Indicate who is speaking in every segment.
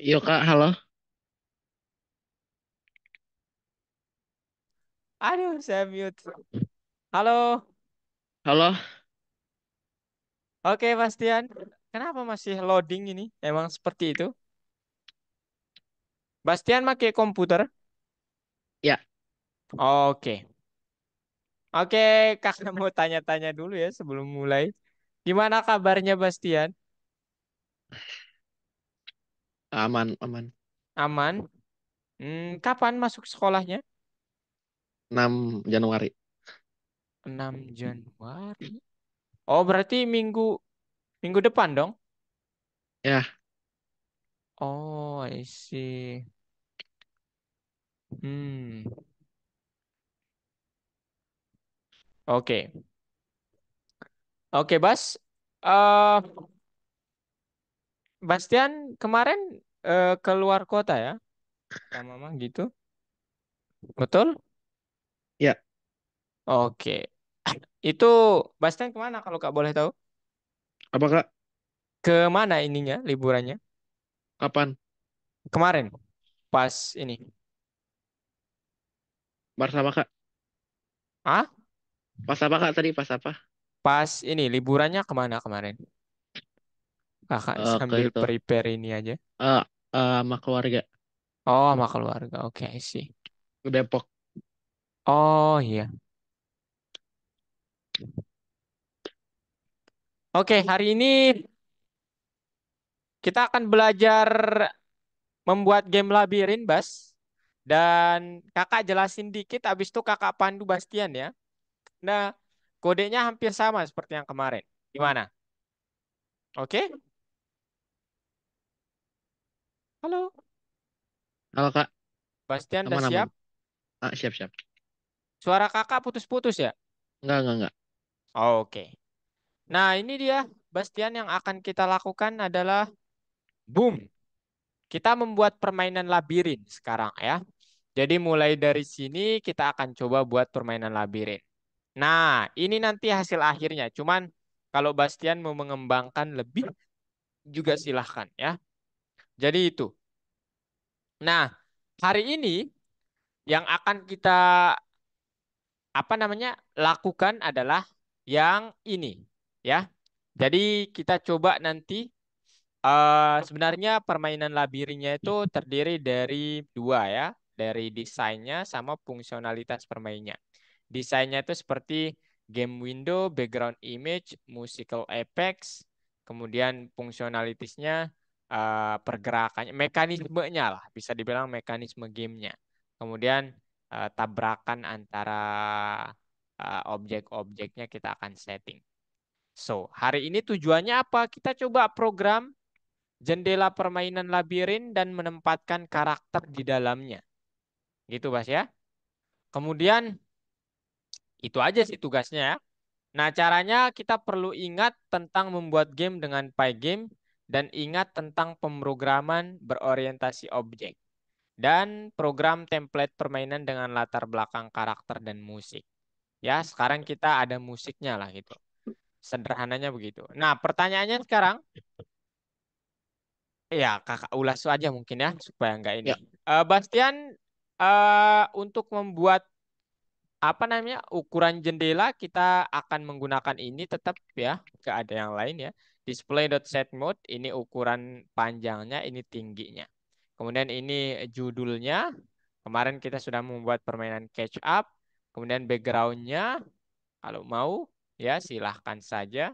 Speaker 1: Yo Kak, halo.
Speaker 2: Aduh, saya mute. Halo,
Speaker 1: Halo.
Speaker 2: oke Bastian. Kenapa masih loading ini? Emang seperti itu? Bastian pakai komputer?
Speaker 1: Ya,
Speaker 2: Oke. Oke, kakak mau tanya-tanya dulu ya sebelum mulai. Gimana kabarnya Bastian?
Speaker 1: aman, aman.
Speaker 2: Aman? Kapan masuk sekolahnya?
Speaker 1: 6 Januari.
Speaker 2: 6 Januari. Oh, berarti minggu minggu depan dong?
Speaker 1: Ya,
Speaker 2: Oh, I see. Hmm. Oke. Oke, Bas. Eh, Bastian kemarin keluar kota ya? Sama mama gitu. Betul?
Speaker 1: ya.
Speaker 2: Oke. Itu Bastian kemana kalau Kak boleh tahu?
Speaker 1: Apa Kak?
Speaker 2: Kemana ininya liburannya?
Speaker 1: Kapan?
Speaker 2: Kemarin pas ini.
Speaker 1: Pas apa Kak?
Speaker 2: Ah?
Speaker 1: Pas apa Kak tadi? Pas apa?
Speaker 2: Pas ini liburannya kemana kemarin? Kakak
Speaker 1: Ke
Speaker 2: sambil
Speaker 1: itu.
Speaker 2: prepare ini aja.
Speaker 1: Eh, sama keluarga
Speaker 2: Oh, sama keluarga. Oke, sih.
Speaker 1: ke Depok.
Speaker 2: Oh iya. Oke, hari ini kita akan belajar membuat game labirin, Bas. Dan kakak jelasin dikit, habis itu kakak pandu Bastian ya. Nah, kodenya hampir sama seperti yang kemarin. Gimana? Oke? Halo,
Speaker 1: Halo Kak,
Speaker 2: Bastian udah
Speaker 1: aman-aman.
Speaker 2: siap?
Speaker 1: Siap, siap.
Speaker 2: Suara kakak putus-putus ya?
Speaker 1: Enggak.
Speaker 2: Oke. Nah, ini dia, Bastian, yang akan kita lakukan adalah boom. Kita membuat permainan labirin sekarang ya. Jadi mulai dari sini kita akan coba buat permainan labirin. Nah, ini nanti hasil akhirnya. Cuman kalau Bastian mau mengembangkan lebih juga silahkan ya. Jadi itu. Nah, hari ini yang akan kita lakukan adalah yang ini ya. Jadi kita coba nanti sebenarnya permainan labirinnya itu terdiri dari dua ya, dari desainnya sama fungsionalitas permainnya. Desainnya itu seperti game window, background image, musical effects, kemudian fungsionalitasnya pergerakannya, mekanismenya lah, bisa dibilang mekanisme gamenya. Kemudian tabrakan antara objek-objeknya kita akan setting. So, hari ini tujuannya apa? Kita coba program jendela permainan labirin dan menempatkan karakter di dalamnya. Gitu, Bas ya. Kemudian itu aja sih tugasnya ya. Nah, caranya kita perlu ingat tentang membuat game dengan Pygame dan ingat tentang pemrograman berorientasi objek dan program template permainan dengan latar belakang karakter dan musik. Ya, sekarang kita ada musiknya lah gitu. Sederhananya begitu. Nah, pertanyaannya sekarang, ya kakak ulas aja mungkin ya supaya nggak ini.
Speaker 1: Ya.
Speaker 2: Bastian, untuk membuat apa namanya ukuran jendela kita akan menggunakan ini tetap ya, nggak ada yang lain ya. Display.set mode ini ukuran panjangnya, ini tingginya. Kemudian ini judulnya. Kemarin kita sudah membuat permainan catch up. Kemudian backgroundnya kalau mau ya silahkan saja.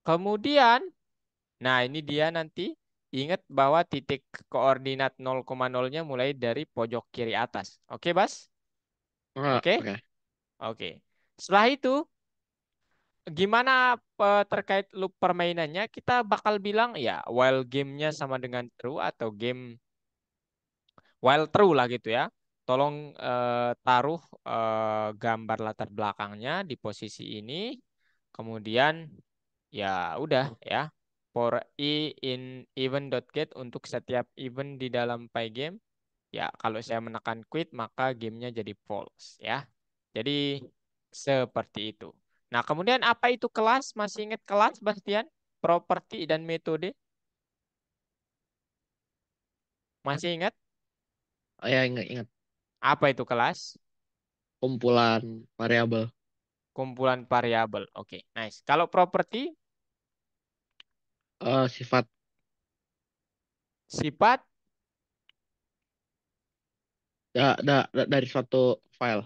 Speaker 2: Kemudian, nah ini dia nanti ingat bahwa titik koordinat 0,0-nya mulai dari pojok kiri atas. Oke, Bas? Oke?
Speaker 1: Oke.
Speaker 2: Oke. Setelah itu, gimana terkait loop permainannya? Kita bakal bilang ya, while gamenya sama dengan true atau game while true lah gitu ya. Tolong taruh gambar latar belakangnya di posisi ini. Kemudian ya udah ya. For i in event.get untuk setiap event di dalam Pygame. Ya, kalau saya menekan quit maka gamenya jadi false ya. Jadi seperti itu. Nah, kemudian apa itu kelas? Masih ingat kelas, Bastian? Properti dan metode? Masih ingat?
Speaker 1: Oh ya, ingat-ingat.
Speaker 2: Apa itu kelas?
Speaker 1: Kumpulan variabel.
Speaker 2: Kumpulan variabel. Oke, nice. Kalau properti,
Speaker 1: Sifat
Speaker 2: sifat,
Speaker 1: dari suatu file.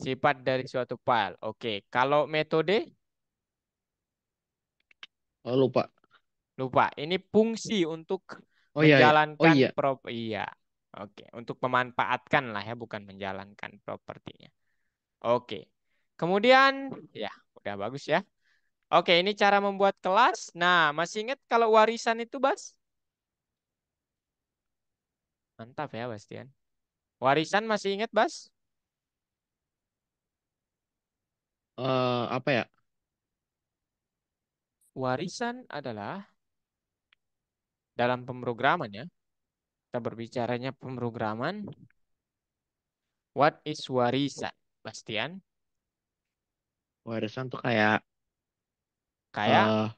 Speaker 2: sifat dari suatu file. Oke, kalau metode,
Speaker 1: Oh, lupa.
Speaker 2: lupa. Ini fungsi untuk
Speaker 1: Oh iya, iya. Oh
Speaker 2: menjalankan
Speaker 1: iya.
Speaker 2: iya. Oke, untuk memanfaatkan lah ya, bukan menjalankan propertinya. Oke. Kemudian, ya, udah bagus ya. Oke, ini cara membuat kelas. Nah, masih ingat kalau warisan itu, Bas? Mantap ya, Bastian. Warisan masih ingat, Bas?
Speaker 1: Apa ya?
Speaker 2: Warisan adalah dalam pemrograman ya. Kita berbicaranya pemrograman. What is warisan, Bastian?
Speaker 1: Warisan tuh kayak
Speaker 2: Kayak
Speaker 1: eh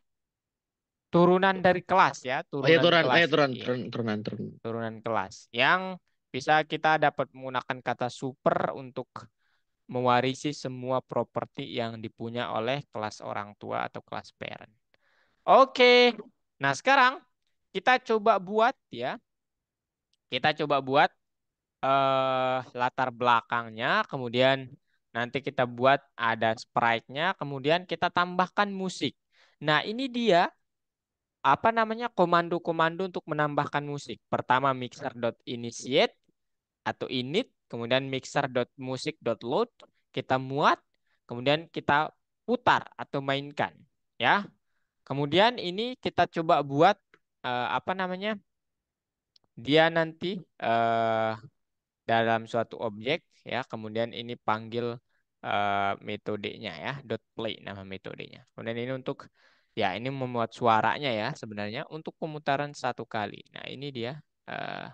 Speaker 2: turunan dari kelas ya,
Speaker 1: oh ya
Speaker 2: turunan
Speaker 1: turun,
Speaker 2: kelas.
Speaker 1: turun,
Speaker 2: Iya,
Speaker 1: turun, turunan, turun.
Speaker 2: turunan kelas. Yang bisa kita dapat menggunakan kata super untuk mewarisi semua properti yang dipunya oleh kelas orang tua atau kelas parent. Oke. Nah, sekarang kita coba buat ya. Kita coba buat latar belakangnya, kemudian nanti kita buat ada sprite-nya, kemudian kita tambahkan musik. Nah, ini dia apa namanya komando-komando untuk menambahkan musik. Pertama mixer.initiate atau init, kemudian mixer.music.load, kita muat, kemudian kita putar atau mainkan, ya. Kemudian ini kita coba buat apa namanya? Dia nanti eh, dalam suatu objek ya, kemudian ini panggil metodenya ya, dot play nama metodenya. Kemudian ini untuk ya ini memuat suaranya ya sebenarnya untuk pemutaran satu kali. Nah, ini dia eh,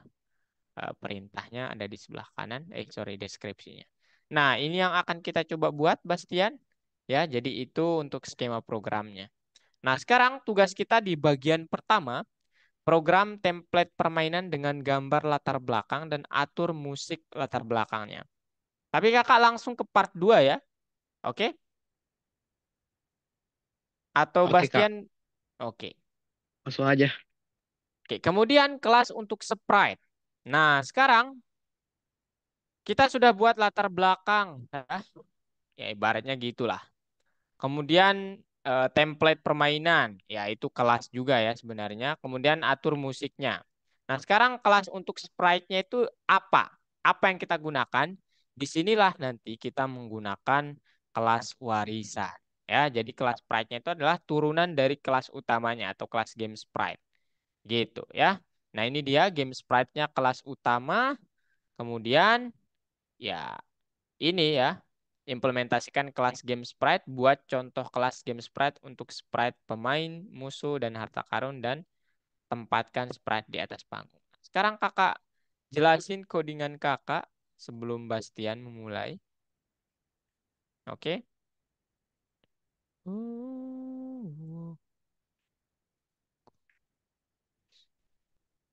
Speaker 2: perintahnya ada di sebelah kanan, sorry deskripsinya. Nah, ini yang akan kita coba buat Bastian ya. Jadi itu untuk skema programnya. Nah, sekarang tugas kita di bagian pertama, program template permainan dengan gambar latar belakang dan atur musik latar belakangnya. Tapi kakak langsung ke part 2 ya. Oke? Atau
Speaker 1: Oke Kak,
Speaker 2: Bastian? Oke.
Speaker 1: langsung aja.
Speaker 2: Oke, kemudian kelas untuk sprite. Nah, sekarang kita sudah buat latar belakang. Ya, ibaratnya gitulah. Kemudian template permainan, yaitu kelas juga ya sebenarnya. Kemudian atur musiknya. Nah, sekarang kelas untuk sprite-nya itu apa? Apa yang kita gunakan? Disinilah nanti kita menggunakan kelas warisan. Ya, jadi kelas sprite-nya itu adalah turunan dari kelas utamanya atau kelas game sprite. Gitu ya. Nah, ini dia game sprite-nya kelas utama. Kemudian ya ini ya, implementasikan kelas game sprite, buat contoh kelas game sprite untuk sprite pemain, musuh, dan harta karun, dan tempatkan sprite di atas panggung. Sekarang kakak jelasin codingan kakak sebelum Bastian memulai. Oke?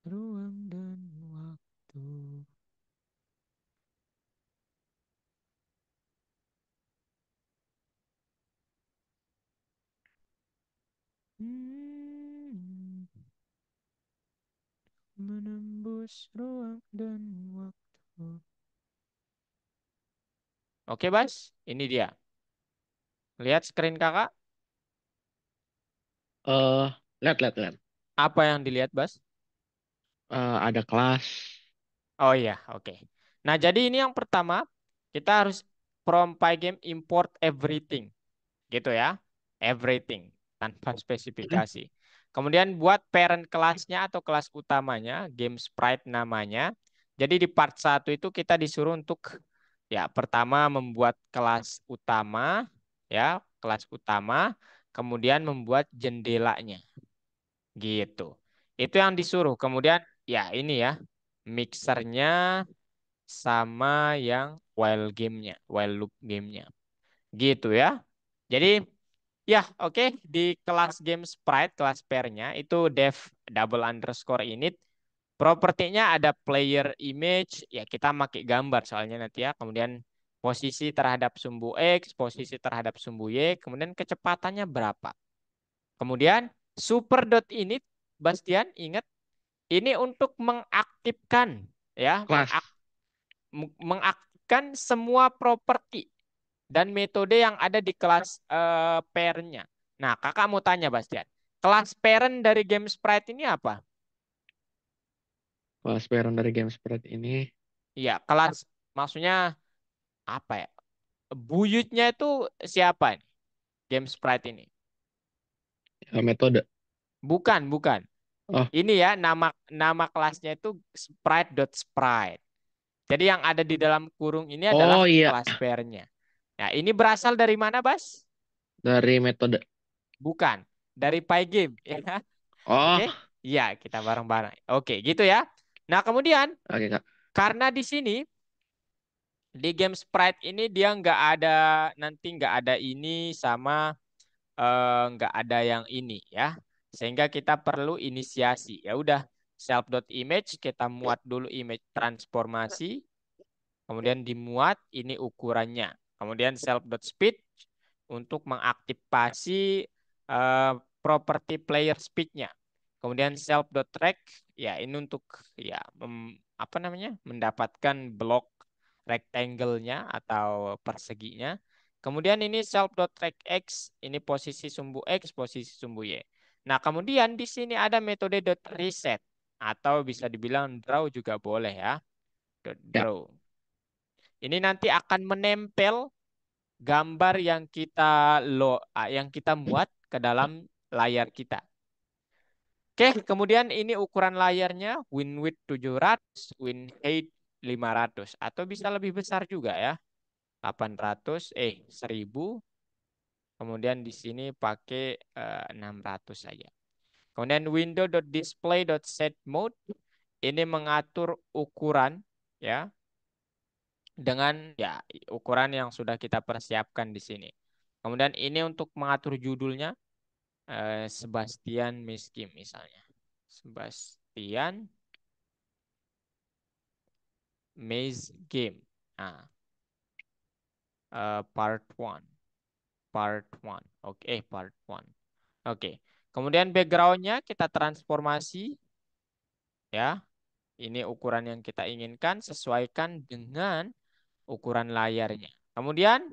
Speaker 2: Ruang dan waktu. Hmm, menembus ruang dan waktu. Oke, Bas. Ini dia. Lihat screen kakak.
Speaker 1: eh Lihat, lihat, lihat.
Speaker 2: Apa yang dilihat, Bas?
Speaker 1: Ada kelas.
Speaker 2: Oh iya, oke. Nah, jadi ini yang pertama, kita harus from Pygame import everything, gitu ya. Everything, tanpa spesifikasi. Kemudian buat parent kelasnya atau kelas utamanya, game sprite namanya. Jadi di part satu itu kita disuruh untuk, ya pertama membuat kelas utama, ya, kelas utama, kemudian membuat jendelanya, gitu. Itu yang disuruh. Kemudian, ya ini ya, mixernya sama yang while gamenya, while loop gamenya, gitu ya. Jadi ya oke, di kelas game sprite, kelas pairnya itu def double underscore init Propertinya ada player image, ya kita pakai gambar soalnya nanti ya. Kemudian posisi terhadap sumbu X, posisi terhadap sumbu Y, kemudian kecepatannya berapa. Kemudian super.init, Bastian, ingat ini untuk mengaktifkan ya,
Speaker 1: Kelas.
Speaker 2: mengaktifkan semua properti dan metode yang ada di kelas parent-nya. Nah, kakak mau tanya, Bastian, kelas parent dari game sprite ini apa?
Speaker 1: Kelas parent dari game spread ini
Speaker 2: Iya, kelas maksudnya apa ya? Buyutnya itu siapa nih? Game sprite ini.
Speaker 1: metode.
Speaker 2: Bukan, bukan.
Speaker 1: Oh,
Speaker 2: Ini ya nama nama kelasnya itu sprite.sprite. Jadi yang ada di dalam kurung ini adalah
Speaker 1: oh iya,
Speaker 2: kelas parent-nya. Nah, ini berasal dari mana, Bas?
Speaker 1: dari metode.
Speaker 2: Bukan, dari Pygame ya.
Speaker 1: Oh,
Speaker 2: Oke? Iya, kita bareng-bareng. Oke, gitu ya. Nah, kemudian
Speaker 1: oke Kak.
Speaker 2: karena di sini di game sprite ini dia nggak ada nanti nggak ada ini sama nggak ada yang ini ya. Sehingga kita perlu inisiasi. Ya udah, self.image kita muat dulu image transformasi, kemudian dimuat ini ukurannya. Kemudian self.speed untuk mengaktifasi eh, properti player speed-nya. Kemudian self.track ya ini untuk ya apa namanya? Mendapatkan blok rectangle-nya atau perseginya. Kemudian ini self.track X, ini posisi sumbu X, posisi sumbu Y. Nah, kemudian di sini ada metode .reset atau bisa dibilang draw juga boleh ya.
Speaker 1: Ya,
Speaker 2: Draw. Ini nanti akan menempel gambar yang kita muat ke dalam layar kita. Oke, kemudian ini ukuran layarnya win width 700, win height 500 atau bisa lebih besar juga ya. 1000. Kemudian di sini pakai 600 saja. Kemudian window.display.set mode ini mengatur ukuran ya dengan ya ukuran yang sudah kita persiapkan di sini. Kemudian ini untuk mengatur judulnya Sebastian Miskim misalnya. Sebastian Maze Game. Nah, part one, part one. Oke, part one. Oke. Kemudian backgroundnya kita transformasi ya. Ini ukuran yang kita inginkan sesuaikan dengan ukuran layarnya. Kemudian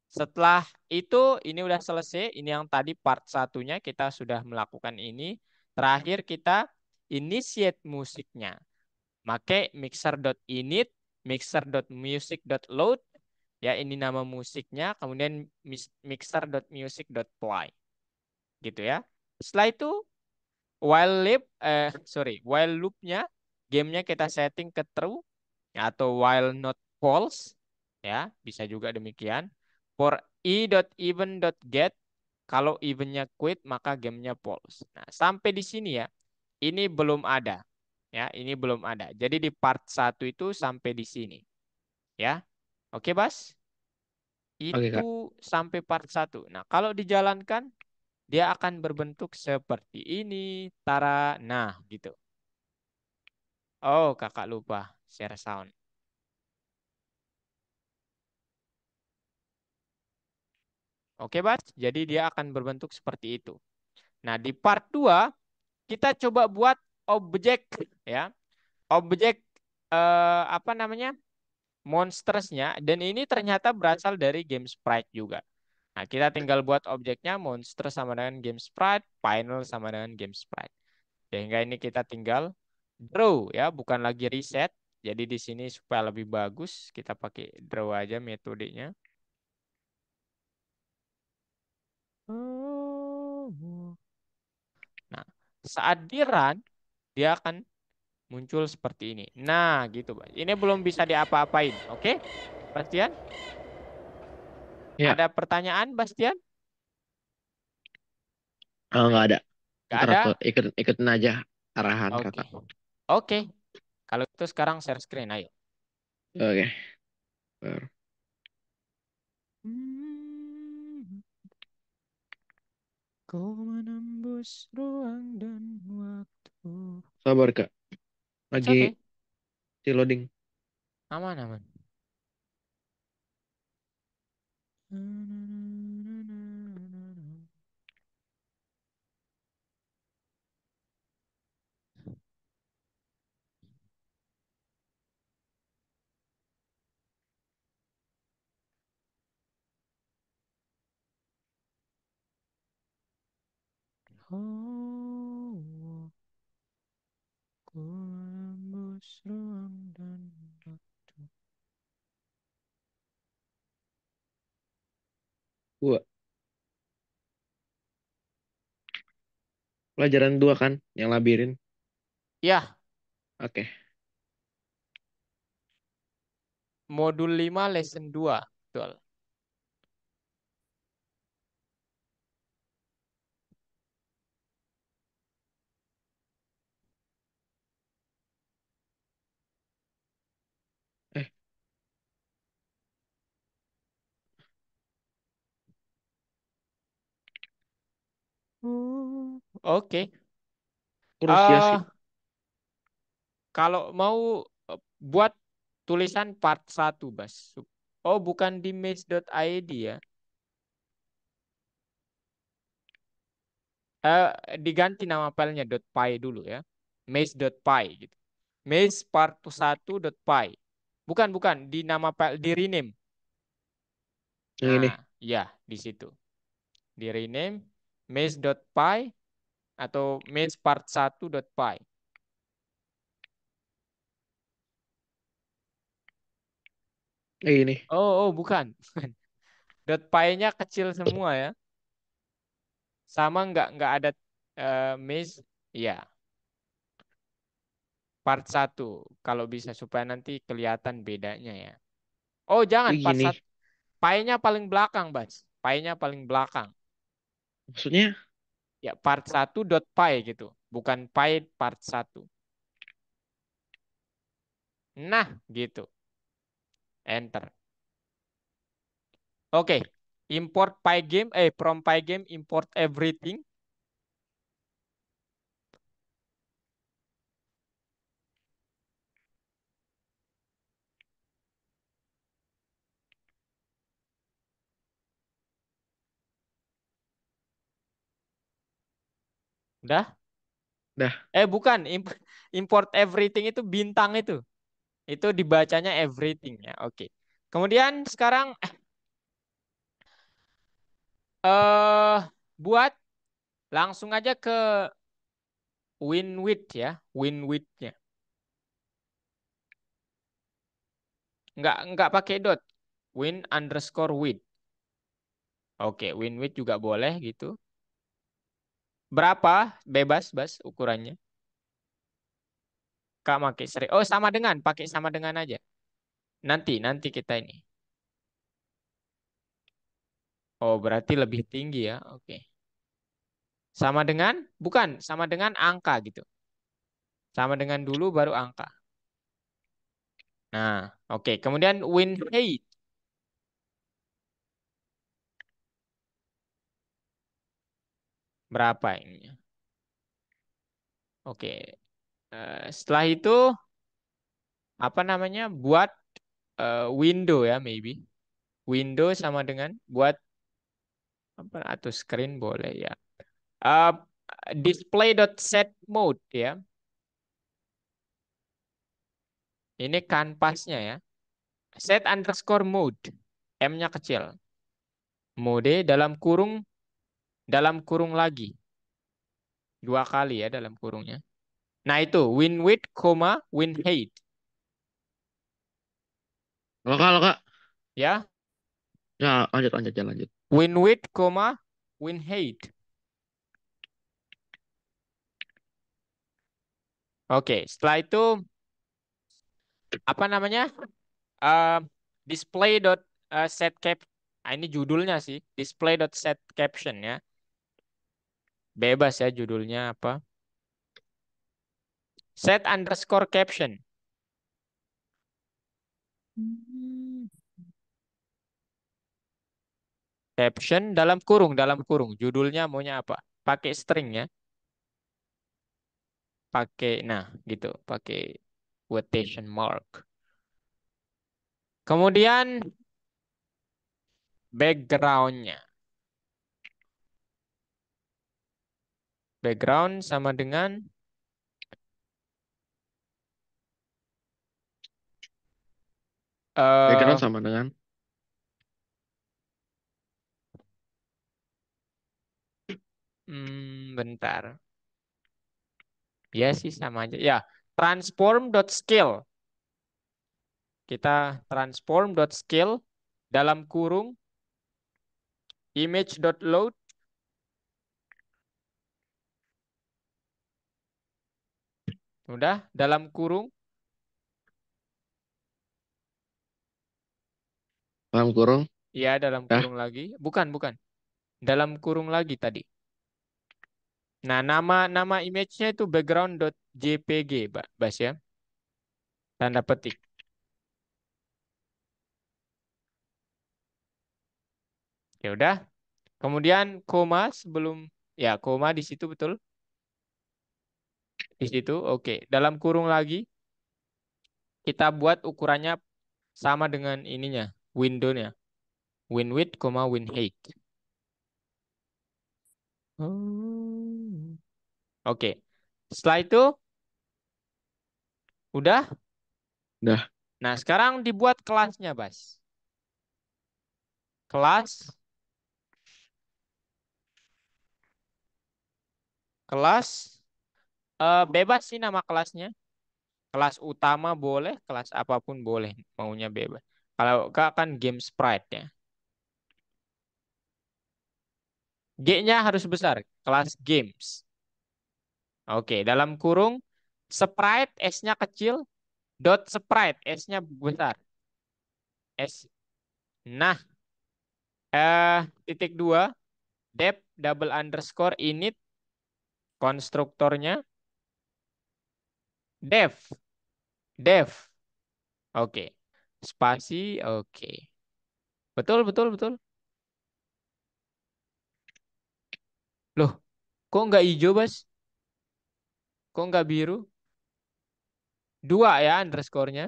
Speaker 2: setelah itu ini udah selesai. Ini yang tadi part satunya kita sudah melakukan ini. Terakhir kita initiate musiknya. Pakai mixer.init, mixer.music.load. Ya ini nama musiknya. Kemudian mixer.music.play. Gitu ya. Setelah itu while loopnya gamenya kita setting ke true atau while not false ya bisa juga demikian. For e.even.get kalau eventnya quit maka gamenya false. Nah sampai di sini ya ini belum ada ya ini belum ada. Jadi di part satu itu sampai di sini ya. Oke Bas,
Speaker 1: oke
Speaker 2: itu
Speaker 1: Kak.
Speaker 2: sampai part satu. Nah kalau dijalankan dia akan berbentuk seperti ini, Tara. Nah, gitu. Oh, kakak lupa share sound. Oke, Bas. Jadi dia akan berbentuk seperti itu. Nah, di part 2 kita coba buat objek ya. Objek apa namanya? Monstersnya dan ini ternyata berasal dari game sprite juga. Nah, kita tinggal buat objeknya monster sama dengan game sprite, final sama dengan game sprite. Sehingga ini kita tinggal draw ya, bukan lagi reset. Jadi di sini supaya lebih bagus kita pakai draw aja metodenya. Nah, saat di run dia akan muncul seperti ini. Nah, gitu, Pak. Ini belum bisa diapa-apain. Oke? Bastian,
Speaker 1: Ya,
Speaker 2: ada pertanyaan, Bastian?
Speaker 1: nggak ada.
Speaker 2: Gak
Speaker 1: Ntar aku
Speaker 2: ada?
Speaker 1: ikutin aja arahan
Speaker 2: Oke.
Speaker 1: Kakak.
Speaker 2: Oke. Kalau itu sekarang share screen, ayo.
Speaker 1: Oke. Baru.
Speaker 2: Kau menembus ruang dan waktu.
Speaker 1: Sabar Kak.
Speaker 2: It's
Speaker 1: Lagi
Speaker 2: okay.
Speaker 1: si loading.
Speaker 2: Aman, aman. Oh, Columbus ruang dan waktu.
Speaker 1: Dua. Pelajaran dua kan, yang labirin.
Speaker 2: Ya,
Speaker 1: Oke.
Speaker 2: modul 5 lesson 2. Betul.
Speaker 1: Eh,
Speaker 2: Oke.
Speaker 1: Rusia
Speaker 2: eh
Speaker 1: sih.
Speaker 2: Kalau mau buat tulisan part 1, Bas. Oh, bukan di maze.id ya. Eh, Diganti nama filenya .py dulu ya. Maze.py gitu. Maze part 1.py. Bukan, bukan. Di nama file, di rename.
Speaker 1: Yang ini.
Speaker 2: Nah, ya, di situ. Di rename maze.py atau maze part 1.py.
Speaker 1: Ini.
Speaker 2: Oh, oh, bukan. .py-nya kecil semua ya. Sama nggak ada maze. Ya, part 1. Kalau bisa supaya nanti kelihatan bedanya ya. Oh, jangan
Speaker 1: Ini
Speaker 2: part
Speaker 1: gini.
Speaker 2: 1. Pi-nya paling belakang, Bas. Pi-nya paling belakang.
Speaker 1: Maksudnya,
Speaker 2: Ya, part 1.py gitu. Bukan pi part 1. Nah, gitu. Enter. Oke. Import Pygame, from Pygame import everything. Udah?
Speaker 1: dah.
Speaker 2: Bukan. Import everything itu bintang itu. Itu dibacanya everything ya. Oke. Kemudian sekarang eh buat langsung aja ke WinWidth ya. WinWidth-nya. Nggak pakai dot. Win_width. Oke, WinWidth juga boleh gitu. Berapa? Bebas, Bas, ukurannya. Kak pakai seri. Oh, sama dengan, pakai sama dengan aja. Nanti kita ini. Oh, berarti lebih tinggi ya. Oke. Sama dengan, bukan, sama dengan angka gitu. Sama dengan dulu baru angka. Nah, oke. Kemudian win height. Berapa ini? Oke. Setelah itu, apa namanya? Buat window ya, maybe. Window sama dengan buat apa atau screen boleh ya. Uh, Display.set mode ya. Ini kanvasnya ya. Set underscore mode. M-nya kecil. Mode dalam kurung lagi. Dua kali ya dalam kurungnya. Nah itu win width, win height.
Speaker 1: Lokal, Kak.
Speaker 2: Ya.
Speaker 1: Ya, lanjut, lanjut, jalan, lanjut.
Speaker 2: Win width, win height. Oke, setelah itu apa namanya? Eh display dot set cap. Nah, ini judulnya sih. Display dot set caption ya. Bebas ya judulnya apa. Set underscore caption. Hmm. Caption dalam kurung. Judulnya maunya apa? Pakai string ya. Pakai, nah gitu. Pakai. quotation mark. Kemudian backgroundnya. Background sama dengan
Speaker 1: Background
Speaker 2: eh
Speaker 1: sama dengan
Speaker 2: bentar. Ya sih sama aja. Ya, transform.scale. Kita transform.scale dalam kurung image.load. Udah, dalam kurung.
Speaker 1: dalam kurung.
Speaker 2: Ya, dalam
Speaker 1: Dah,
Speaker 2: kurung lagi. Bukan, bukan. Dalam kurung lagi tadi. Nah, nama image-nya itu background.jpg, Bas ya. Tanda petik. Ya udah. Kemudian koma sebelum ya koma di situ betul. Di situ. Oke. Dalam kurung lagi kita buat ukurannya sama dengan ininya, window-nya. Win width, win height. Oke. Setelah itu udah.
Speaker 1: dah.
Speaker 2: Nah, sekarang dibuat kelasnya, Bas. Kelas kelas bebas sih nama kelasnya. Kelas utama boleh, kelas apapun boleh, maunya bebas. Kalau enggak kan game sprite ya. G-nya harus besar, kelas games. Oke, dalam kurung sprite S-nya kecil, dot sprite S-nya besar. S. Nah, titik dua, dep double underscore init konstruktornya def, def. Oke. Spasi, oke. Betul, betul, betul. Loh, kok nggak hijau, Bas? Kok nggak biru? Dua ya underscore-nya.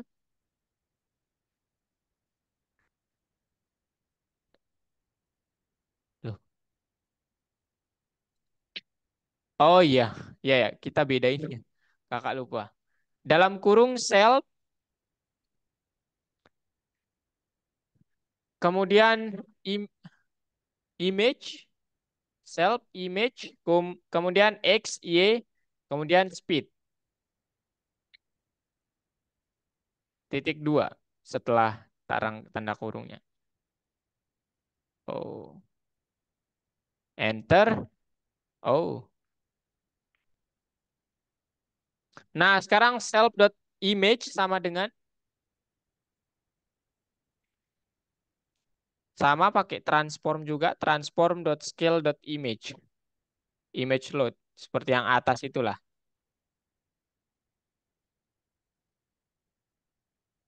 Speaker 2: Loh. Oh iya, iya ya, kita bedain ya. Kakak lupa. Dalam kurung self, kemudian image, self image, kemudian x, y, kemudian speed. Titik dua setelah tarang tanda kurungnya. Oh, enter. Oh. Nah, sekarang self.image sama dengan sama pakai transform juga, transform.scale.image. Image load seperti yang atas itulah.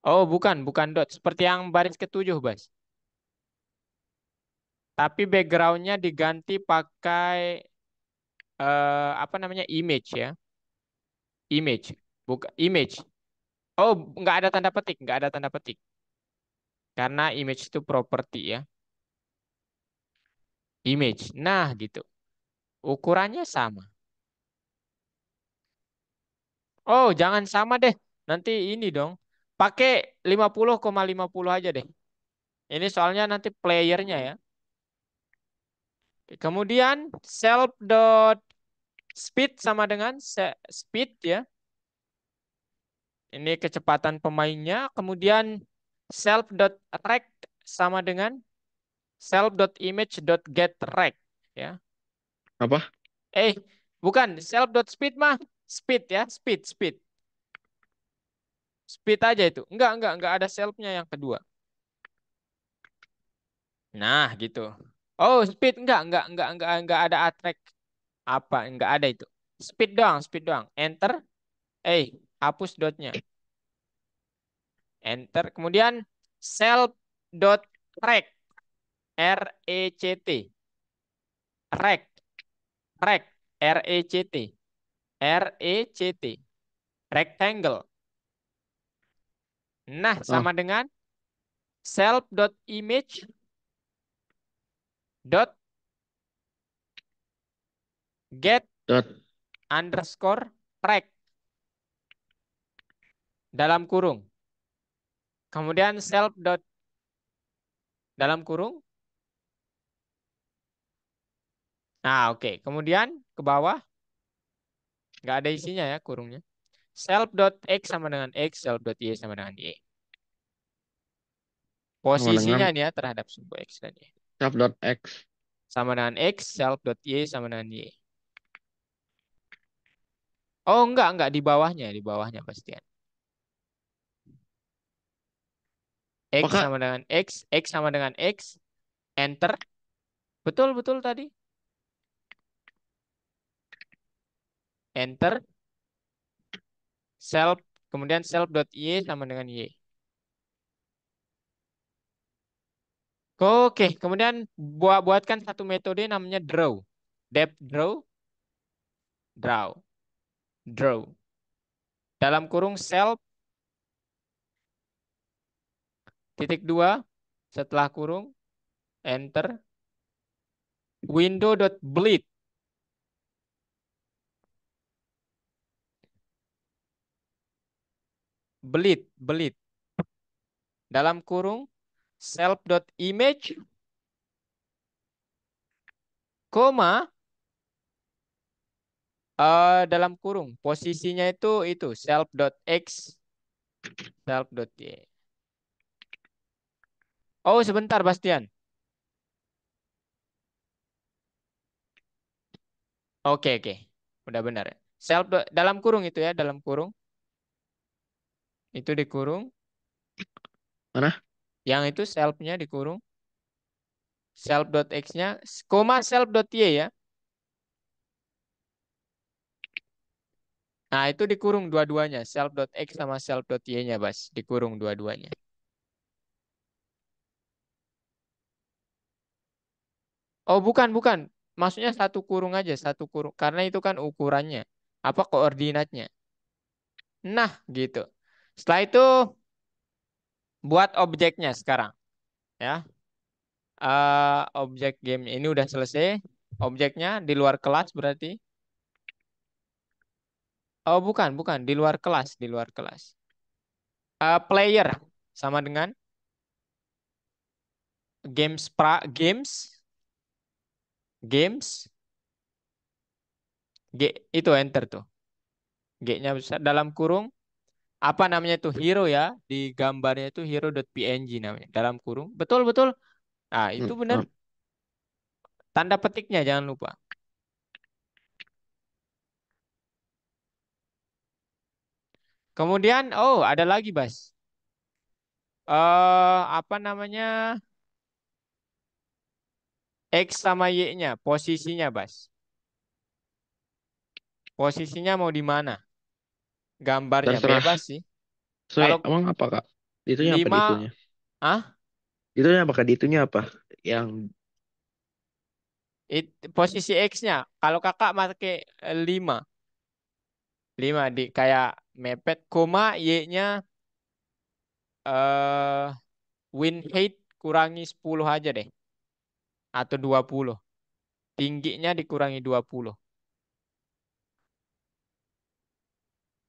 Speaker 2: Oh, bukan, bukan dot. Seperti yang baris ketujuh, Bas. Tapi backgroundnya diganti pakai apa namanya image ya, image, bukan image. Oh, nggak ada tanda petik, nggak ada tanda petik. Karena image itu property ya, image. Nah, gitu. Ukurannya sama. Oh, jangan sama deh. Nanti ini dong. Pakai 50,50 aja deh. Ini soalnya nanti playernya ya. Kemudian self dot speed sama dengan speed ya. Ini kecepatan pemainnya. Kemudian self.rect sama dengan self.image.getRect ya.
Speaker 1: Apa?
Speaker 2: Eh, bukan self.speed mah speed ya, speed, speed. Speed aja itu. Enggak ada selfnya yang kedua. Nah, gitu. Oh, speed enggak ada attract apa, enggak ada itu. Speed doang, speed doang. Enter. Hapus dotnya. Enter. Kemudian self.rect RECT. Rect, rect, RECT, RECT, rectangle. Nah,
Speaker 1: Oh,
Speaker 2: sama dengan self.image dot get
Speaker 1: dot.
Speaker 2: underscore track dalam kurung. Kemudian self dot dalam kurung. Nah, oke. Kemudian ke bawah nggak ada isinya ya kurungnya. Self dot x sama dengan x, self dot y sama dengan y.
Speaker 1: Sama dengan
Speaker 2: Posisinya nih ya terhadap sebuah x dan y.
Speaker 1: self dot x.
Speaker 2: Sama dengan x, self dot y sama dengan y. Oh, enggak di bawahnya pastian. X
Speaker 1: Apakah
Speaker 2: sama dengan x sama dengan x, enter. Betul, betul tadi. Enter, self, kemudian self dot y sama dengan y. Oke, kemudian buatkan satu metode namanya draw. Depth draw, draw, draw. Dalam kurung self titik dua setelah kurung enter window dot bleed, bleed dalam kurung self dot image koma dalam kurung posisinya itu self dot x, self dot y. Oh, sebentar Bastian. Oke, oke, udah benar ya. Dalam kurung itu ya, dalam kurung itu dikurung,
Speaker 1: mana?
Speaker 2: yang itu selfnya dikurung, self dot x-nya koma self dot y ya. Nah, itu dikurung dua-duanya, self dot x sama self dot y-nya, Bas, dikurung dua-duanya. Oh, bukan, bukan. Maksudnya satu kurung aja, satu kurung. Karena itu kan ukurannya. Apa koordinatnya? Nah, gitu. Setelah itu buat objeknya sekarang, ya. Objek game ini udah selesai. Objeknya di luar kelas berarti. Oh, bukan, bukan. Di luar kelas, di luar kelas. Player sama dengan games itu enter tuh. G-nya besar dalam kurung apa namanya itu hero ya di gambarnya itu hero.png namanya dalam kurung betul betul. Nah itu benar, tanda petiknya jangan lupa. Kemudian oh ada lagi Bas, apa namanya x sama y-nya posisinya Bas, posisinya mau di mana gambarnya
Speaker 1: Terserah.
Speaker 2: bebas sih.
Speaker 1: Sesuai,
Speaker 2: Kalau
Speaker 1: emang apa kak? Itunya apa di
Speaker 2: 5
Speaker 1: itunya?
Speaker 2: ah
Speaker 1: Itunya apa kak? Di itunya apa? Yang
Speaker 2: posisi x-nya kalau kakak pakai 5 5 di kayak mepet koma y-nya eh win height kurangi 10 aja deh atau 20. Tingginya dikurangi 20.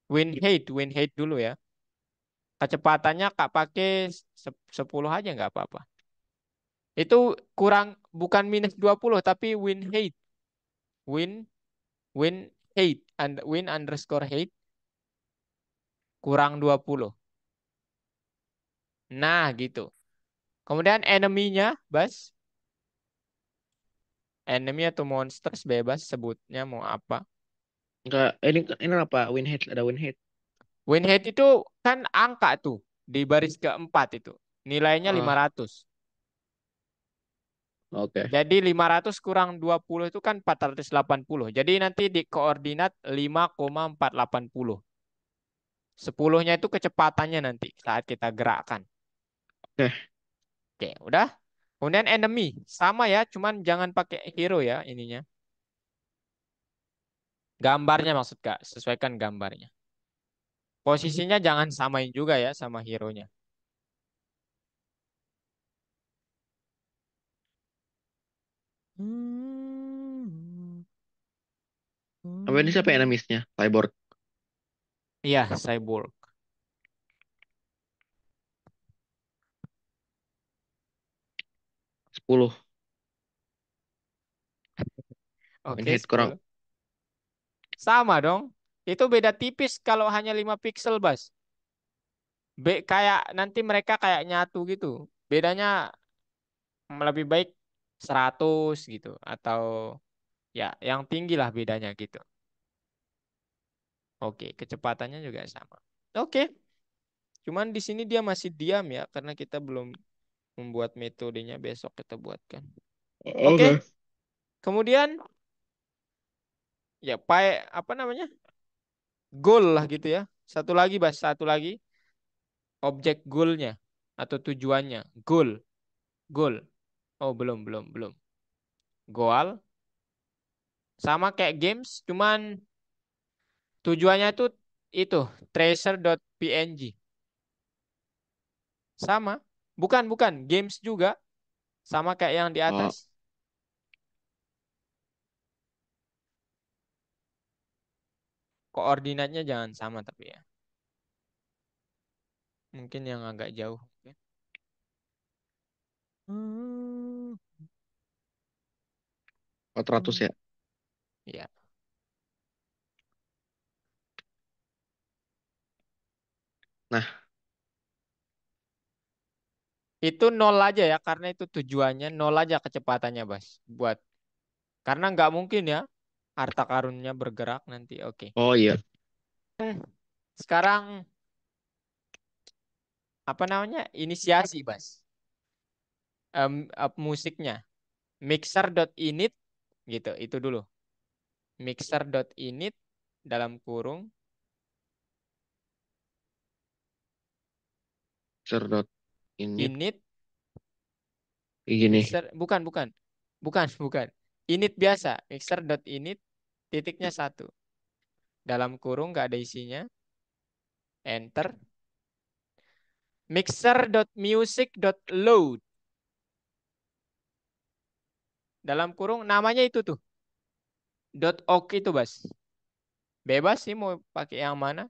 Speaker 2: Win height dulu ya. Kecepatannya Kak pakai 10 aja nggak apa-apa. Itu kurang bukan minus 20 tapi win height. Win win height and win underscore height kurang 20. Nah, gitu. Kemudian enemy-nya, Bas. Enemy atau monsters bebas sebutnya mau apa.
Speaker 1: enggak? Ini apa? Win hit, ada win hit.
Speaker 2: Win height itu kan angka tuh di baris keempat itu. Nilainya
Speaker 1: Ah,
Speaker 2: 500.
Speaker 1: oke.
Speaker 2: Jadi 500 kurang 20 itu kan 480. Jadi nanti di koordinat 5,480. 10-nya itu kecepatannya nanti saat kita gerakkan.
Speaker 1: Oke.
Speaker 2: Oke, udah. Kemudian enemy. Sama ya, cuman jangan pakai hero ya ininya. Gambarnya maksud Kak, sesuaikan gambarnya. Posisinya jangan samain juga ya sama hero-nya.
Speaker 1: Apa ini siapa enemies-nya? Cyborg
Speaker 2: Iya, cyborg.
Speaker 1: 10. Win
Speaker 2: Oke,
Speaker 1: hit kurang.
Speaker 2: 10. Sama dong. Itu beda tipis kalau hanya 5 pixel, Bas. Kayak nanti mereka kayak nyatu gitu. Bedanya lebih baik 100 gitu atau ya yang tinggi lah bedanya gitu. Oke, kecepatannya juga sama. Oke, cuman di sini dia masih diam ya karena kita belum membuat metodenya, besok kita buatkan. Oke,
Speaker 1: Oke.
Speaker 2: kemudian ya apa namanya? Goal lah gitu ya. Satu lagi, Bas, satu lagi objek goalnya atau tujuannya. Goal, goal. Oh, belum, belum, belum. Goal sama kayak games, cuman tujuannya tuh itu tracer.png. Sama. Bukan, bukan. Games juga. Sama kayak yang di
Speaker 1: Oh,
Speaker 2: atas. Koordinatnya jangan sama tapi ya. Mungkin yang agak jauh. Oke. Hmm.
Speaker 1: 400 ya.
Speaker 2: Ya.
Speaker 1: Nah,
Speaker 2: Itu nol aja ya. Karena itu tujuannya. Nol aja kecepatannya, Bas. Karena nggak mungkin ya. Harta karunnya bergerak nanti. Oke.
Speaker 1: oh iya.
Speaker 2: Sekarang apa namanya? Inisiasi, Bas. Musiknya. Mixer.init gitu. Itu dulu. Mixer.init dalam kurung
Speaker 1: Serdot init
Speaker 2: init
Speaker 1: gini.
Speaker 2: mixer bukan bukan bukan bukan init biasa mixer.init titiknya satu dalam kurung nggak ada isinya enter mixer.music.load dalam kurung namanya itu tuh .org itu Bas, bebas sih mau pakai yang mana.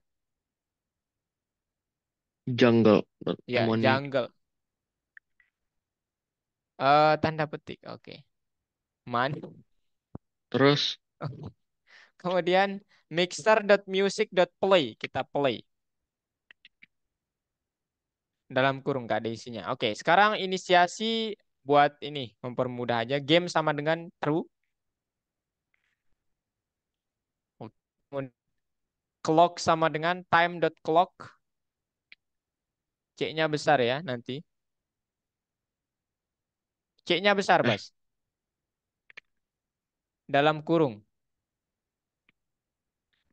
Speaker 1: Jungle.
Speaker 2: Ya
Speaker 1: Emoni.
Speaker 2: jungle, tanda petik oke. Man.
Speaker 1: Terus
Speaker 2: Kemudian mixer.music.play kita play dalam kurung nggak ada isinya. Oke, sekarang inisiasi buat ini mempermudah aja. Game sama dengan true. Clock sama dengan time.clock. C-nya besar ya nanti. C-nya besar,
Speaker 1: eh
Speaker 2: Bas. Dalam kurung.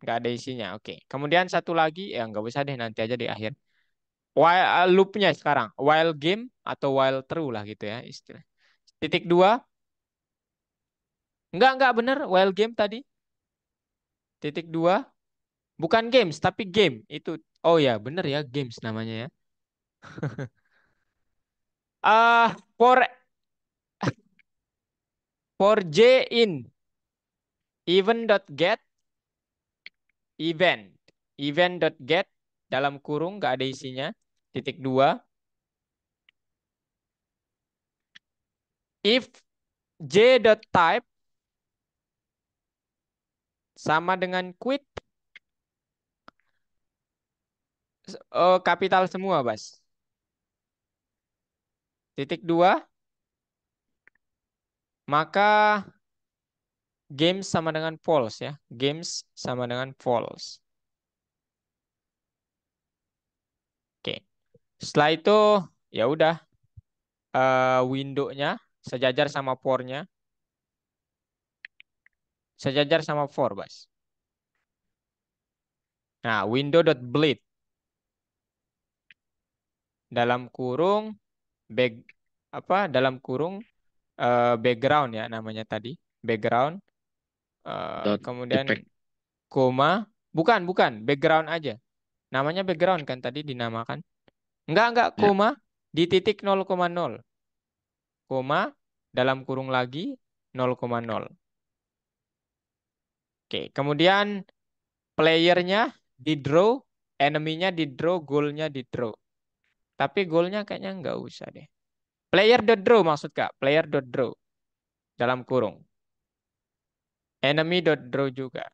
Speaker 2: Nggak ada isinya. Oke. Kemudian satu lagi, ya nggak usah deh nanti aja di akhir. While loop-nya sekarang. While game atau while true lah gitu ya istilah. Titik dua. Nggak bener. While game tadi. Titik dua. Bukan games, tapi game. Itu, oh ya bener ya games namanya ya. For j in event.get event event.get dalam kurung nggak ada isinya titik dua if j.type sama dengan quit kapital semua Bas titik dua maka games sama dengan false ya games sama dengan false. Oke, setelah itu ya udah window-nya sejajar sama for-nya sejajar sama for Bas. Nah, window.bleed dalam kurung back apa dalam kurung background ya namanya tadi background
Speaker 1: dot
Speaker 2: kemudian
Speaker 1: defect.
Speaker 2: koma bukan bukan background aja Namanya background kan tadi dinamakan. Enggak,
Speaker 1: Ya.
Speaker 2: koma di titik 0,0. Koma dalam kurung lagi 0,0. Oke, kemudian playernya di draw, enemy-nya di draw, goal-nya di draw. Tapi goal-nya kayaknya nggak usah deh. Player dot draw maksud Kak, player dot draw dalam kurung. Enemy dot draw juga.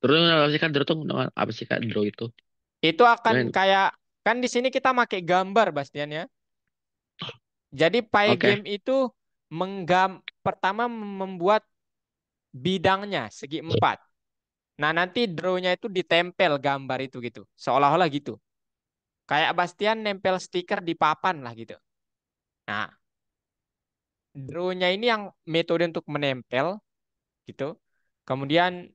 Speaker 1: Terus apa sih kak draw tuh apa sih kak draw itu?
Speaker 2: Itu akan
Speaker 1: Gimana?
Speaker 2: kayak kan di sini kita pakai gambar Bastian ya. Jadi
Speaker 1: Oke.
Speaker 2: Pygame itu pertama membuat bidangnya segi empat. Nah, nanti draw-nya itu ditempel gambar itu gitu. Seolah-olah gitu. Kayak Bastian nempel stiker di papan lah gitu. Nah, draw-nya ini yang metode untuk menempel gitu. Kemudian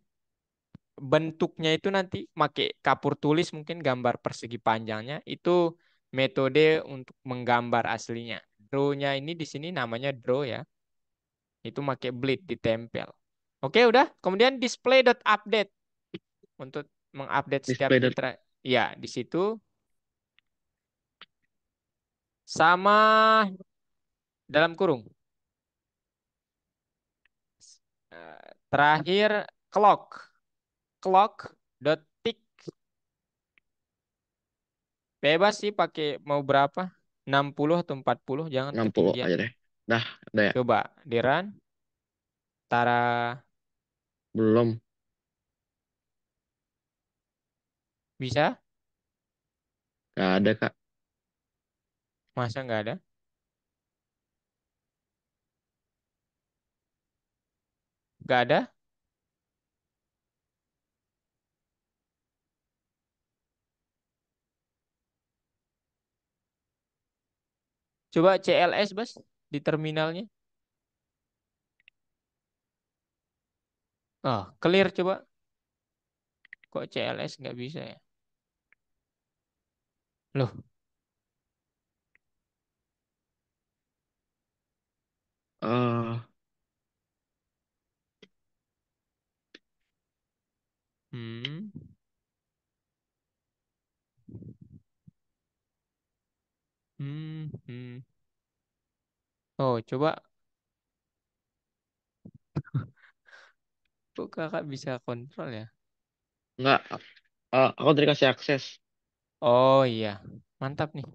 Speaker 2: bentuknya itu nanti pakai kapur tulis mungkin gambar persegi panjangnya itu metode untuk menggambar aslinya. Draw-nya ini di sini namanya draw ya. Itu pakai bleed ditempel. Oke, udah. Kemudian display dot update untuk mengupdate setiap
Speaker 1: Display dot.
Speaker 2: ya di situ sama dalam kurung. Terakhir clock. Clock dot tick. Bebas sih pakai mau berapa? 60 atau 40 jangan
Speaker 1: 60
Speaker 2: ketinggian.
Speaker 1: aja deh. Dah, udah ya.
Speaker 2: Coba di run. Tara
Speaker 1: Belum.
Speaker 2: bisa?
Speaker 1: Gak ada kak.
Speaker 2: Masa nggak ada? Nggak ada? Coba CLS bos di terminalnya. Oh, clear coba. Kok CLS nggak bisa ya? Loh,
Speaker 1: eh
Speaker 2: hmm, hmm. Oh, coba. Kok kakak bisa kontrol ya?
Speaker 1: Enggak. Aku tadi kasih akses.
Speaker 2: Oh iya, mantap nih.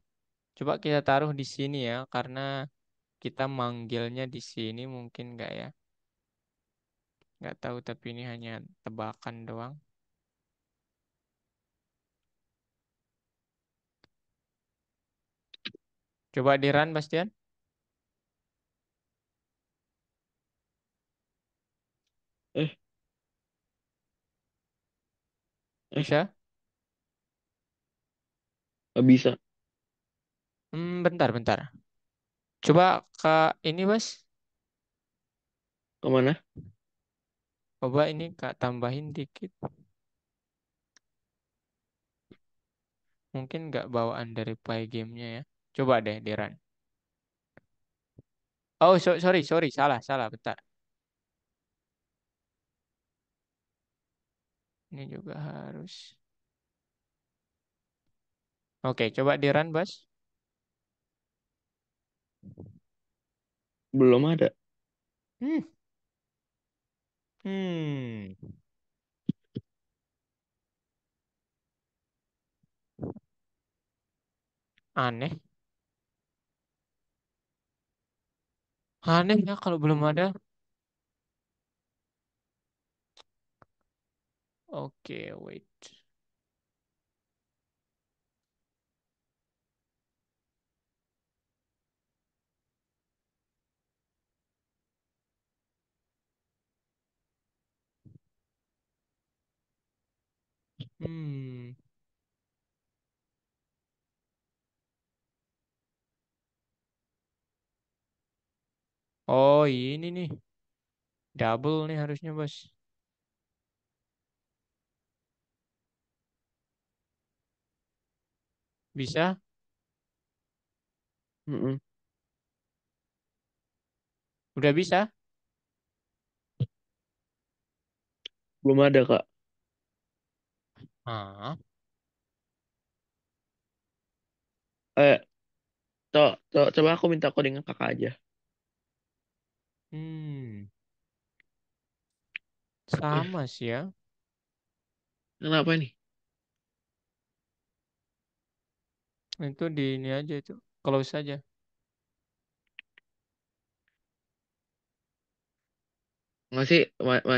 Speaker 2: Coba kita taruh di sini ya, karena kita manggilnya di sini mungkin nggak ya? Nggak tahu, tapi ini hanya tebakan doang. Coba di run, Bastian.
Speaker 1: Eh, eh,
Speaker 2: Bisa?
Speaker 1: gak bisa.
Speaker 2: Bentar. Coba ke ini, Mas.
Speaker 1: Kemana?
Speaker 2: Coba ini Kak tambahin dikit. Mungkin nggak bawaan dari Pygame-nya ya. Coba deh di run. Oh, sorry. Salah. Bentar. Ini juga harus. Oke, coba di run, Bas.
Speaker 1: Belum ada.
Speaker 2: Hmm. Hmm. Aneh. Aneh ya kalau belum ada. Oke, wait. Hmm. Oh, ini nih. Double nih harusnya, Bos. Bisa?
Speaker 1: Mm-mm.
Speaker 2: Udah bisa?
Speaker 1: Belum ada kak.
Speaker 2: Ah.
Speaker 1: Eh, coba aku minta codingan kakak aja.
Speaker 2: Hmm,
Speaker 1: Eh,
Speaker 2: sama sih ya.
Speaker 1: kenapa nih?
Speaker 2: Itu di ini aja itu. Close saja.
Speaker 1: Nggak sih,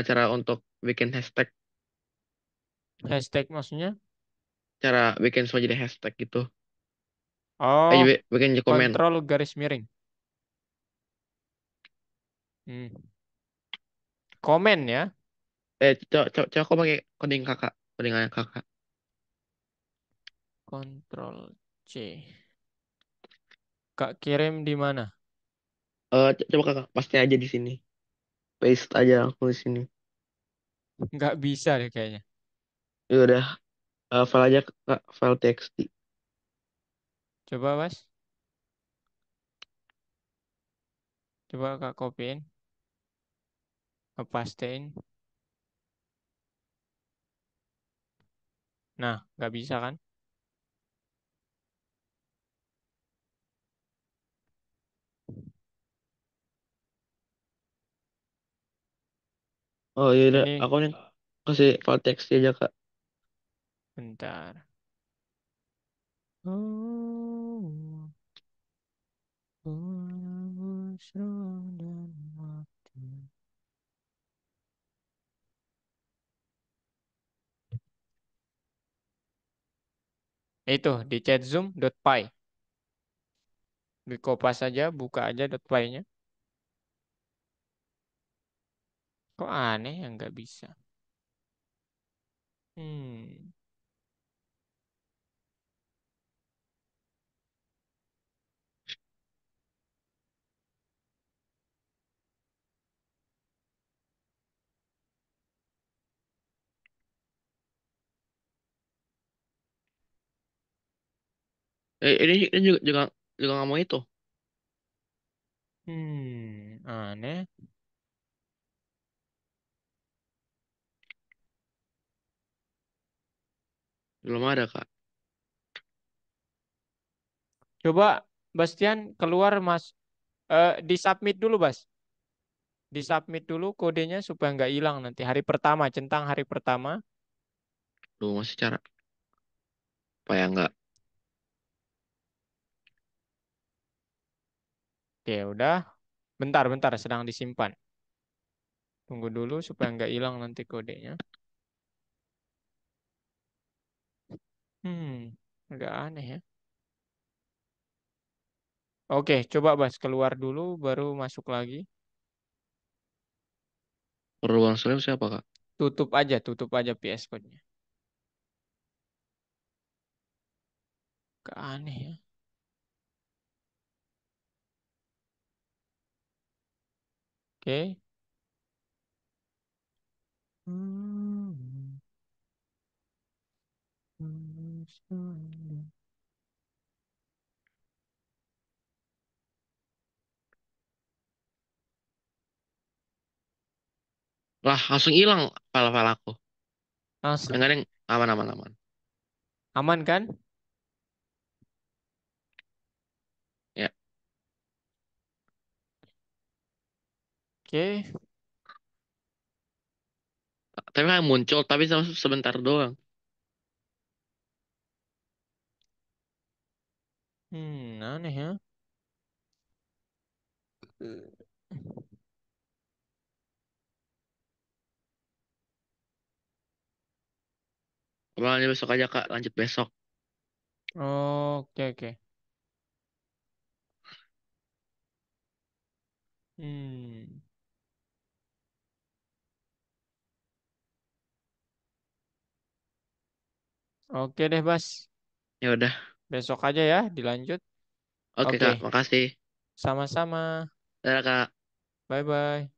Speaker 1: cara untuk bikin hashtag,
Speaker 2: Hashtag maksudnya?
Speaker 1: cara bikin semua jadi hashtag gitu.
Speaker 2: Oh,
Speaker 1: Bikin komen.
Speaker 2: kontrol garis miring. Hmm. Komen ya.
Speaker 1: Coba aku pakai coding kakak, codingan kakak.
Speaker 2: Kontrol C. Kak kirim di mana?
Speaker 1: Coba kakak paste aja di sini. Paste aja aku di sini.
Speaker 2: Nggak bisa deh kayaknya.
Speaker 1: Ya udah, file aja kak, file txt.
Speaker 2: Coba Mas. Coba Kak copyin. Pastein. Nah, nggak bisa kan?
Speaker 1: Oh iya udah,
Speaker 2: Ini
Speaker 1: aku nih kasih file txt aja kak.
Speaker 2: bentar. Oh, dan waktu. Itu di chatzoom.py. Di kopas saja, buka aja .py-nya. Kok aneh yang nggak bisa? Hmm.
Speaker 1: Ini juga juga nggak mau itu.
Speaker 2: Aneh.
Speaker 1: Belum ada kak.
Speaker 2: Coba Bastian keluar Mas. Disubmit dulu Bas. Disubmit dulu kodenya supaya nggak hilang nanti. Hari pertama, centang hari pertama.
Speaker 1: Duh, masih cara apa ya nggak?
Speaker 2: Oke, udah. Bentar, sedang disimpan. Tunggu dulu supaya nggak hilang nanti kodenya. Agak aneh ya. Oke, coba Bas keluar dulu baru masuk lagi.
Speaker 1: Perubahan Slim siapa kak?
Speaker 2: Tutup aja PS Code-nya. Agak aneh ya. Oke. Hmm.
Speaker 1: Lah langsung hilang file-file aku. Yang
Speaker 2: Langsung.
Speaker 1: ada yang aman aman aman.
Speaker 2: Aman kan?
Speaker 1: Ya,
Speaker 2: Oke.
Speaker 1: tapi kan muncul tapi sebentar doang.
Speaker 2: Aneh ya.
Speaker 1: Abang besok aja kak, lanjut besok.
Speaker 2: Oke. Hmm. Oke deh, Bas.
Speaker 1: Ya udah,
Speaker 2: Besok aja ya, dilanjut.
Speaker 1: oke
Speaker 2: Oke,
Speaker 1: kak, makasih.
Speaker 2: sama-sama.
Speaker 1: Dadah kak.
Speaker 2: Bye-bye.